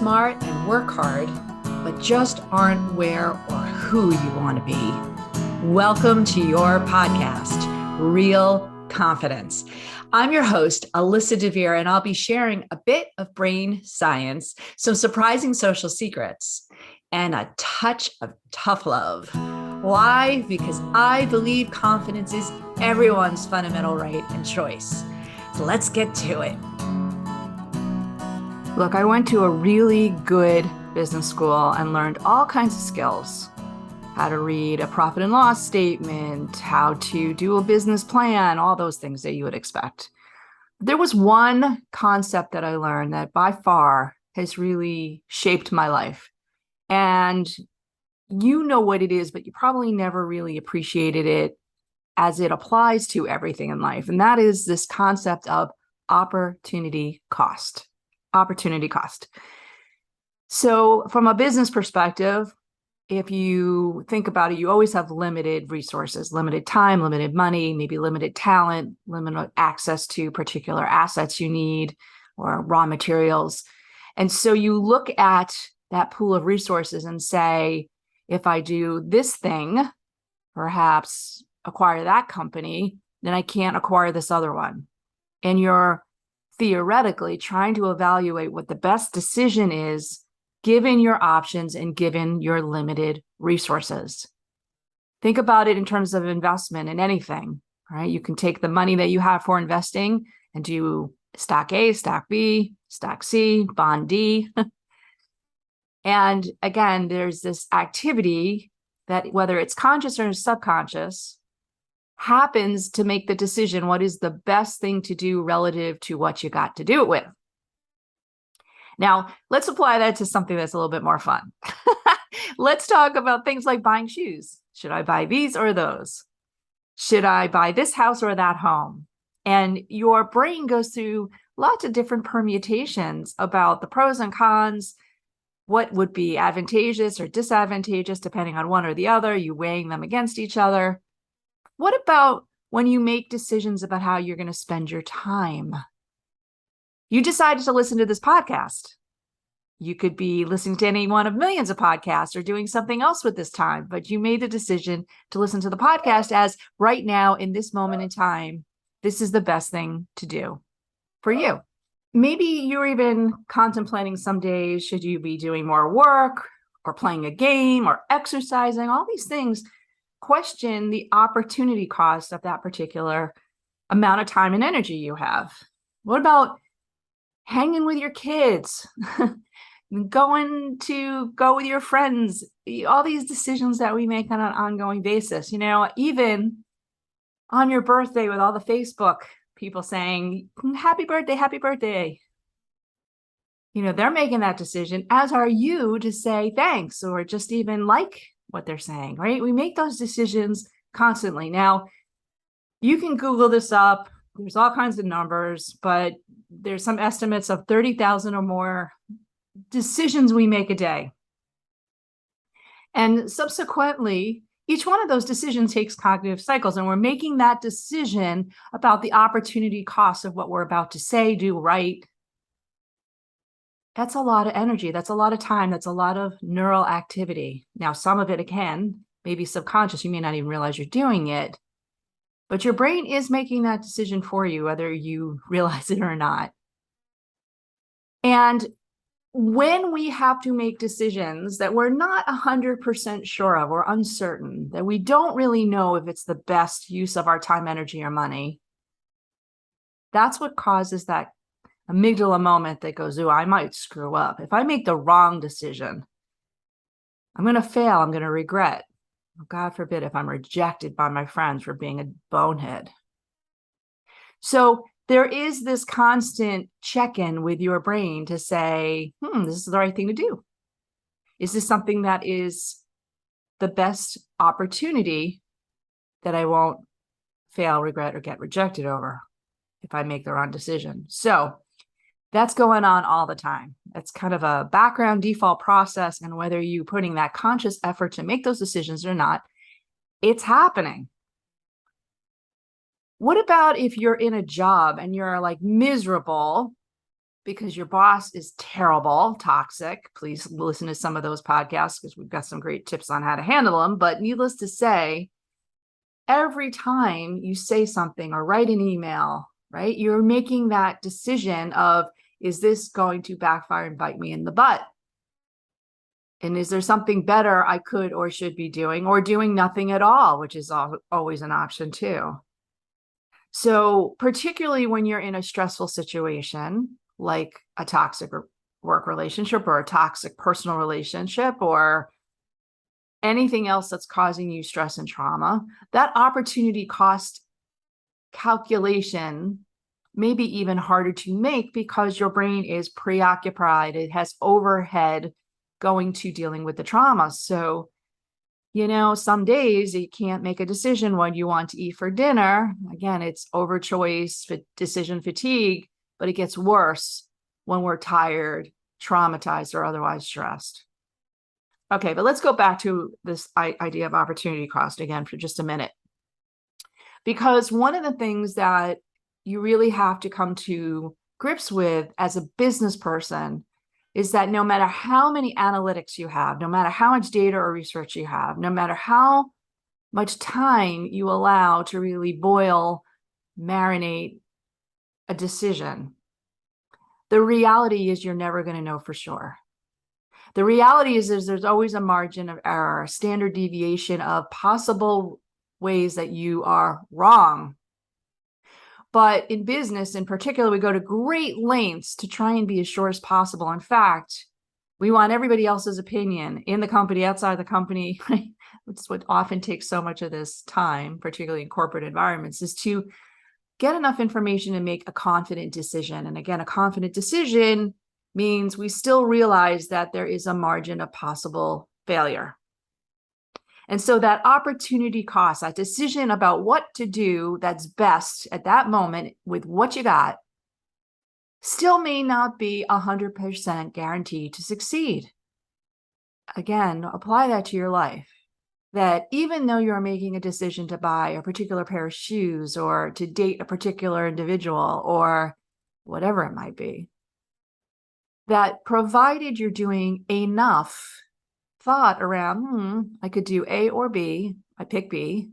smart and work hard, but just aren't where or who you want to be. Welcome to your podcast, Real Confidence. I'm your host, Alyssa DeVere, and I'll be sharing a bit of brain science, some surprising social secrets, and a touch of tough love. Why? Because I believe confidence is everyone's fundamental right and choice. So let's get to it. Look, I went to a really good business school and learned all kinds of skills. How to read a profit and loss statement, how to do a business plan, all those things that you would expect. There was one concept that I learned that by far has really shaped my life. And you know what it is, but you probably never really appreciated it as it applies to everything in life. And that is this concept of opportunity cost. Opportunity cost. So from a business perspective, if you think about it, you always have limited resources, limited time, limited money, maybe limited talent, limited access to particular assets you need or raw materials. And so you look at that pool of resources and say, if I do this thing, perhaps acquire that company, then I can't acquire this other one. And you're theoretically trying to evaluate what the best decision is given your options and given your limited resources. Think about it in terms of investment in anything, right? You can take the money that you have for investing and do stock A, stock B, stock C, bond D. And again, there's this activity that, whether it's conscious or subconscious, happens to make the decision what is the best thing to do relative to what you got to do it with. Now, let's apply that to something that's a little bit more fun. Let's talk about things like buying shoes. Should I buy these or those? Should I buy this house or that home? And your brain goes through lots of different permutations about the pros and cons, what would be advantageous or disadvantageous depending on one or the other, you weighing them against each other. What about when you make decisions about how you're going to spend your time? You decided to listen to this podcast. You could be listening to any one of millions of podcasts or doing something else with this time, but you made the decision to listen to the podcast as right now, in this moment in time, this is the best thing to do for you. Maybe you're even contemplating some days, should you be doing more work or playing a game or exercising, all these things. Question the opportunity cost of that particular amount of time and energy you have. What about hanging with your kids, go with your friends, all these decisions that we make on an ongoing basis, even on your birthday with all the Facebook people saying, happy birthday, happy birthday. They're making that decision, as are you, to say thanks or just even like what they're saying, right? We make those decisions constantly. Now, you can Google this up. There's all kinds of numbers, but there's some estimates of 30,000 or more decisions we make a day. And subsequently, each one of those decisions takes cognitive cycles, and we're making that decision about the opportunity cost of what we're about to say, do, write. That's a lot of energy. That's a lot of time. That's a lot of neural activity. Now, some of it, again, maybe subconscious. You may not even realize you're doing it, but your brain is making that decision for you, whether you realize it or not. And when we have to make decisions that we're not 100% sure of or uncertain, that we don't really know if it's the best use of our time, energy, or money, that's what causes that amygdala moment that goes, oh, I might screw up. If I make the wrong decision, I'm going to fail. I'm going to regret. God forbid if I'm rejected by my friends for being a bonehead. So there is this constant check-in with your brain to say, this is the right thing to do. Is this something that is the best opportunity that I won't fail, regret, or get rejected over if I make the wrong decision? So that's going on all the time. It's kind of a background default process, and whether you're putting that conscious effort to make those decisions or not, it's happening. What about if you're in a job and you're like miserable because your boss is terrible, toxic. Please listen to some of those podcasts because we've got some great tips on how to handle them. But needless to say, every time you say something or write an email, right, you're making that decision of, is this going to backfire and bite me in the butt? And is there something better I could or should be doing, or doing nothing at all, which is always an option too. So particularly when you're in a stressful situation, like a toxic work relationship or a toxic personal relationship or anything else that's causing you stress and trauma, that opportunity cost calculation may be even harder to make because your brain is preoccupied. It has overhead going to dealing with the trauma. So, some days you can't make a decision what you want to eat for dinner. Again, it's overchoice, decision fatigue, but it gets worse when we're tired, traumatized, or otherwise stressed. Okay, but let's go back to this idea of opportunity cost again for just a minute. Because one of the things that you really have to come to grips with as a business person is that no matter how many analytics you have, no matter how much data or research you have, no matter how much time you allow to really boil, marinate a decision, the reality is you're never going to know for sure. The reality is there's always a margin of error, a standard deviation of possible ways that you are wrong. But in business in particular, we go to great lengths to try and be as sure as possible. In fact, we want everybody else's opinion in the company, outside the company. Which is what often takes so much of this time, particularly in corporate environments, is to get enough information to make a confident decision. And again, a confident decision means we still realize that there is a margin of possible failure. And so that opportunity cost, that decision about what to do that's best at that moment with what you got, still may not be 100% guaranteed to succeed. Again, apply that to your life. That even though you're making a decision to buy a particular pair of shoes or to date a particular individual or whatever it might be, that provided you're doing enough thought around, I could do A or B, I pick B.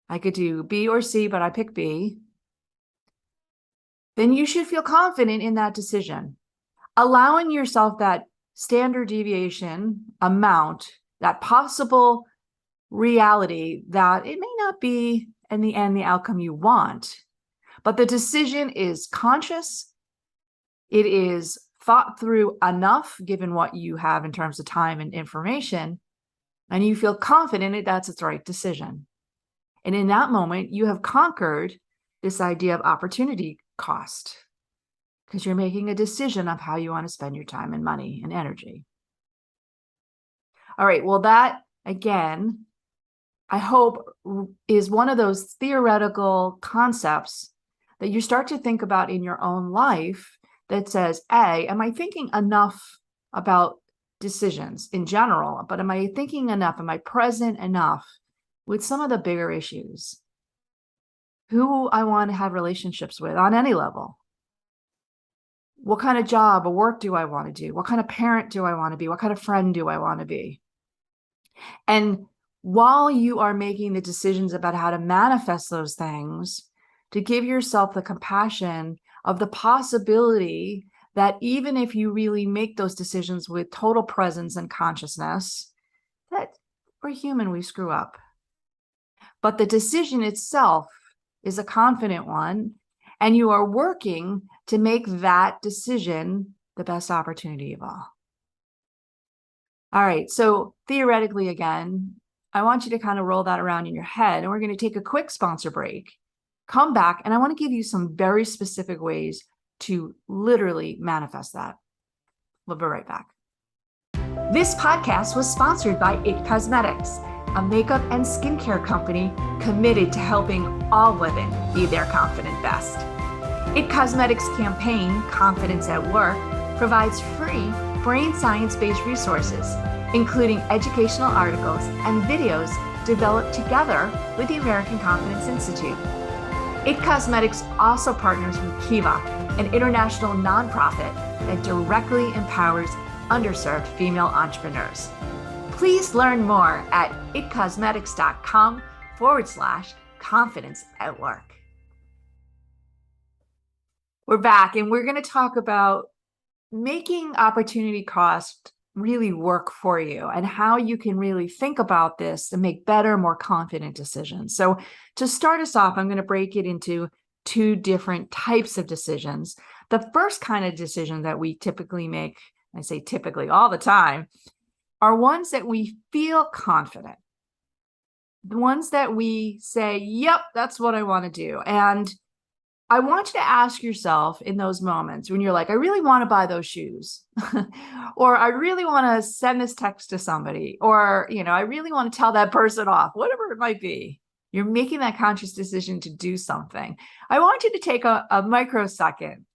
I could do B or C, but I pick B. Then you should feel confident in that decision. Allowing yourself that standard deviation amount, that possible reality that it may not be in the end the outcome you want, but the decision is conscious. It is thought through enough given what you have in terms of time and information, and you feel confident that's its right decision. And in that moment, you have conquered this idea of opportunity cost because you're making a decision of how you want to spend your time and money and energy. All right, well, that again, I hope is one of those theoretical concepts that you start to think about in your own life that says, A, am I thinking enough about decisions in general, but am I thinking enough? Am I present enough with some of the bigger issues? Who I want to have relationships with on any level? What kind of job or work do I want to do? What kind of parent do I want to be? What kind of friend do I want to be? And while you are making the decisions about how to manifest those things, to give yourself the compassion of the possibility that even if you really make those decisions with total presence and consciousness, that we're human, we screw up. But the decision itself is a confident one, and you are working to make that decision the best opportunity of all. All right, so theoretically, again, I want you to kind of roll that around in your head, and we're going to take a quick sponsor break. Come back, and I want to give you some very specific ways to literally manifest that. We'll be right back. This podcast was sponsored by It Cosmetics, a makeup and skincare company committed to helping all women be their confident best. It Cosmetics' campaign, Confidence at Work, provides free brain science-based resources, including educational articles and videos developed together with the American Confidence Institute. It Cosmetics also partners with Kiva, an international nonprofit that directly empowers underserved female entrepreneurs. Please learn more at itcosmetics.com/confidence at work. We're back and we're going to talk about making opportunity cost really work for you and how you can really think about this to make better, more confident decisions. So to start us off, I'm going to break it into two different types of decisions. The first kind of decision that we typically make, I say typically all the time, are ones that we feel confident. The ones that we say, yep, that's what I want to do. And I want you to ask yourself in those moments when you're like, I really want to buy those shoes, or I really want to send this text to somebody, or, I really want to tell that person off, whatever it might be. You're making that conscious decision to do something. I want you to take a microsecond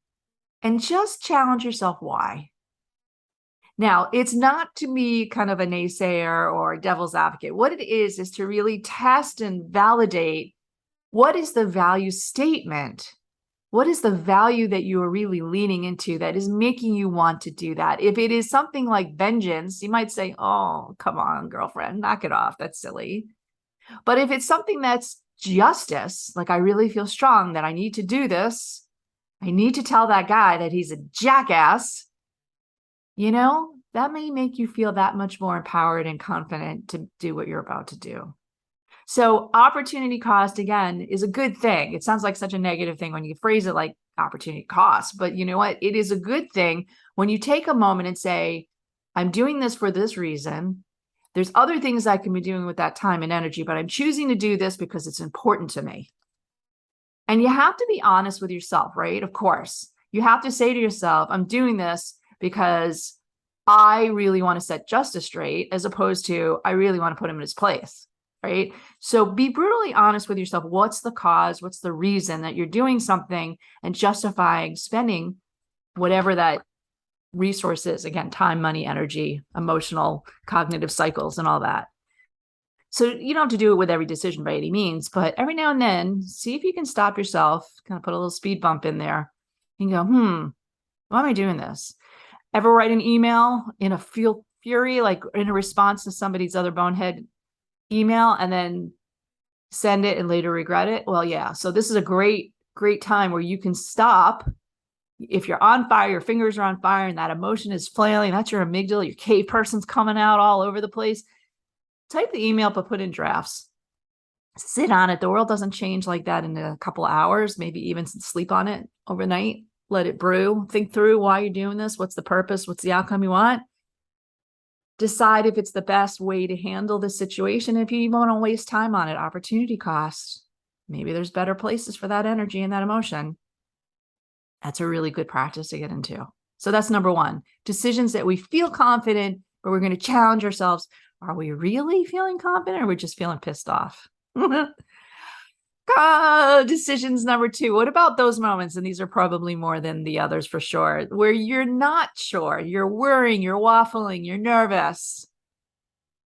and just challenge yourself why. Now, it's not to be kind of a naysayer or a devil's advocate. What it is to really test and validate what is the value statement. What is the value that you are really leaning into that is making you want to do that? If it is something like vengeance, you might say, oh, come on, girlfriend, knock it off. That's silly. But if it's something that's justice, like I really feel strong that I need to do this, I need to tell that guy that he's a jackass, that may make you feel that much more empowered and confident to do what you're about to do. So opportunity cost, again, is a good thing. It sounds like such a negative thing when you phrase it like opportunity cost, but you know what? It is a good thing when you take a moment and say, I'm doing this for this reason. There's other things I can be doing with that time and energy, but I'm choosing to do this because it's important to me. And you have to be honest with yourself, right? Of course, you have to say to yourself, I'm doing this because I really want to set justice straight, as opposed to I really want to put him in his place. Right? So be brutally honest with yourself. What's the cause? What's the reason that you're doing something and justifying spending whatever that resource is? Again, time, money, energy, emotional, cognitive cycles, and all that. So you don't have to do it with every decision by any means, but every now and then, see if you can stop yourself, kind of put a little speed bump in there and go, why am I doing this? Ever write an email in a fury, like in a response to somebody's other bonehead email and then send it and later regret it? Well, yeah. So this is a great time where you can stop. If you're on fire, your fingers are on fire and that emotion is flailing, that's your amygdala, your cave person's coming out all over the place. Type the email, but put in drafts. Sit on it. The world doesn't change like that in a couple of hours, maybe even sleep on it overnight. Let it brew. Think through why you're doing this. What's the purpose? What's the outcome you want? Decide if it's the best way to handle the situation. If you even want to waste time on it, opportunity cost. Maybe there's better places for that energy and that emotion. That's a really good practice to get into. So that's number one. Decisions that we feel confident, but we're going to challenge ourselves. Are we really feeling confident or are we just feeling pissed off? Decisions number two. What about those moments? And these are probably more than the others for sure, where you're not sure, you're worrying, you're waffling, you're nervous,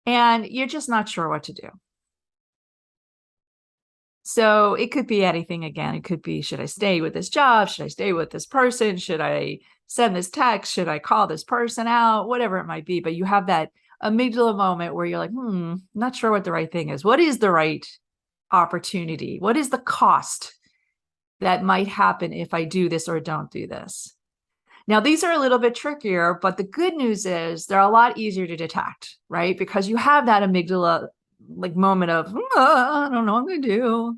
and you're just not sure what to do. So it could be anything. Again, it could be, should I stay with this job? Should I stay with this person? Should I send this text? Should I call this person out? Whatever it might be. But you have that amygdala moment where you're like, not sure what the right thing is. What is the right opportunity? What is the cost that might happen if I do this or don't do this? Now, these are a little bit trickier, but the good news is they're a lot easier to detect, right? Because you have that amygdala like moment of, I don't know what I'm going to do.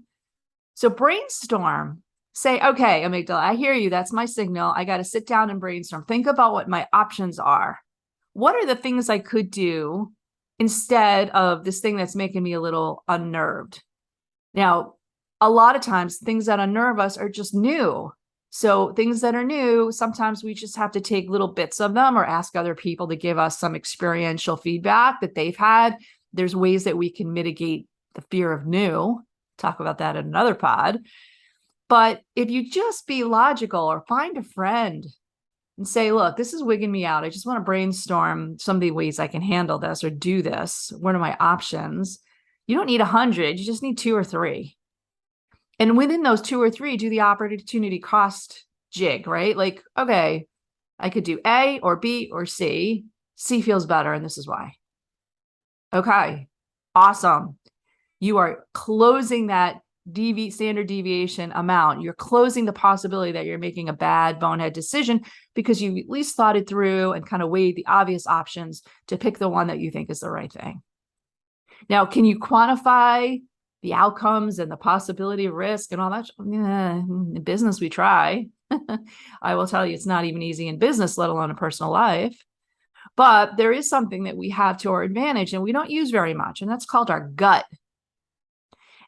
So brainstorm. Say, okay, amygdala, I hear you. That's my signal. I got to sit down and brainstorm. Think about what my options are. What are the things I could do instead of this thing that's making me a little unnerved? Now, a lot of times things that unnerve us are just new. So things that are new, sometimes we just have to take little bits of them or ask other people to give us some experiential feedback that they've had. There's ways that we can mitigate the fear of new. Talk about that in another pod. But if you just be logical or find a friend and say, look, this is wigging me out. I just want to brainstorm some of the ways I can handle this or do this. What are my options? You don't need 100. You just need 2 or 3. And within those 2 or 3, do the opportunity cost jig, right? Like, okay, I could do A or B or C. C feels better, and this is why. Okay, awesome. You are closing that standard deviation amount. You're closing the possibility that you're making a bad bonehead decision because you at least thought it through and kind of weighed the obvious options to pick the one that you think is the right thing. Now, can you quantify the outcomes and the possibility of risk and all that? In business, we try. I will tell you, it's not even easy in business, let alone in personal life. But there is something that we have to our advantage and we don't use very much, and that's called our gut.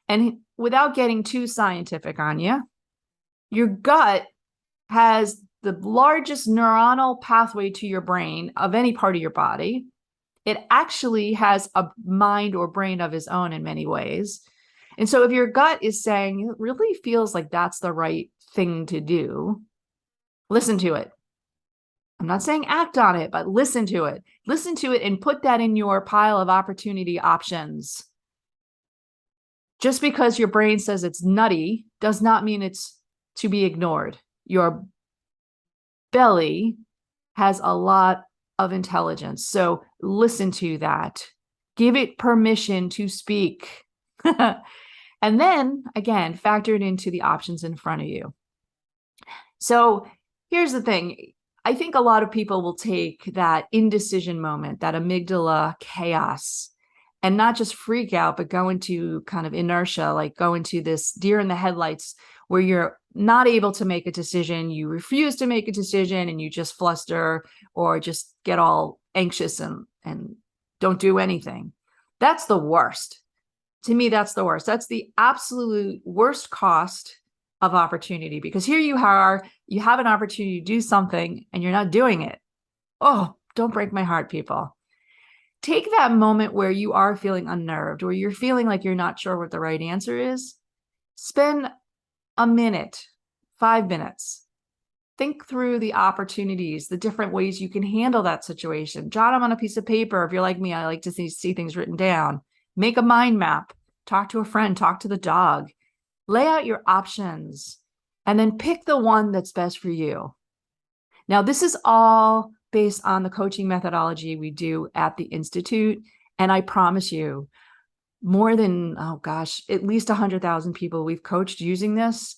And without getting too scientific on you, your gut has the largest neuronal pathway to your brain of any part of your body. It actually has a mind or brain of its own in many ways. And so if your gut is saying it really feels like that's the right thing to do, listen to it. I'm not saying act on it, but listen to it. Listen to it and put that in your pile of opportunity options. Just because your brain says it's nutty does not mean it's to be ignored. Your belly has a lot of intelligence. So listen to that. Give it permission to speak. And then, again, factor it into the options in front of you. So here's the thing. I think a lot of people will take that indecision moment, that amygdala chaos, and not just freak out, but go into kind of inertia, like go into this deer in the headlights where you're not able to make a decision, you refuse to make a decision, and you just fluster or just get all anxious and don't do anything. That's the worst. To me, that's the worst. That's the absolute worst cost of opportunity, because here you are, you have an opportunity to do something and you're not doing it. Oh, don't break my heart, people. Take that moment where you are feeling unnerved, where you're feeling like you're not sure what the right answer is. Spend a minute, 5 minutes. Think through the opportunities, the different ways you can handle that situation. Jot them on a piece of paper. If you're like me, I like to see things written down. Make a mind map. Talk to a friend. Talk to the dog. Lay out your options and then pick the one that's best for you. Now, this is all based on the coaching methodology we do at the Institute. And I promise you, more than, at least 100,000 people we've coached using this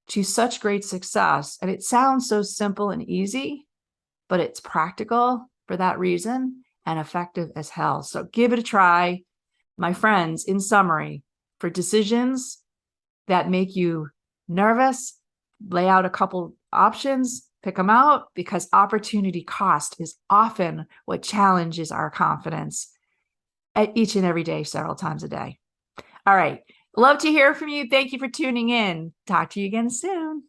to such great success. And it sounds so simple and easy, but it's practical for that reason and effective as hell. So give it a try. My friends, in summary, for decisions that make you nervous, lay out a couple options, pick them out, because opportunity cost is often what challenges our confidence at each and every day, several times a day. All right. Love to hear from you. Thank you for tuning in. Talk to you again soon.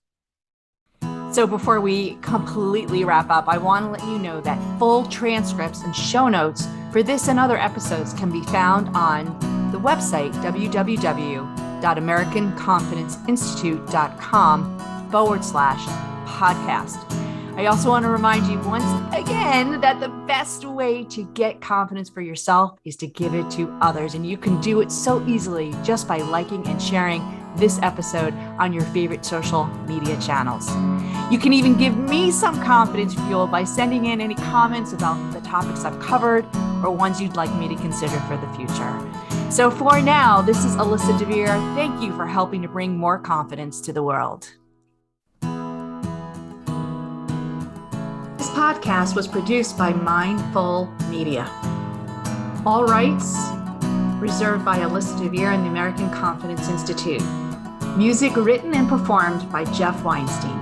So before we completely wrap up, I want to let you know that full transcripts and show notes for this and other episodes can be found on the website, www.americanconfidenceinstitute.com/podcast. I also want to remind you once again that the best way to get confidence for yourself is to give it to others. And you can do it so easily just by liking and sharing this episode on your favorite social media channels. You can even give me some confidence fuel by sending in any comments about the topics I've covered or ones you'd like me to consider for the future. So for now, this is Alyssa DeVere. Thank you for helping to bring more confidence to the world. This podcast was produced by Mindful Media. All rights reserved by Alyssa DeVere and the American Confidence Institute. Music written and performed by Jeff Weinstein.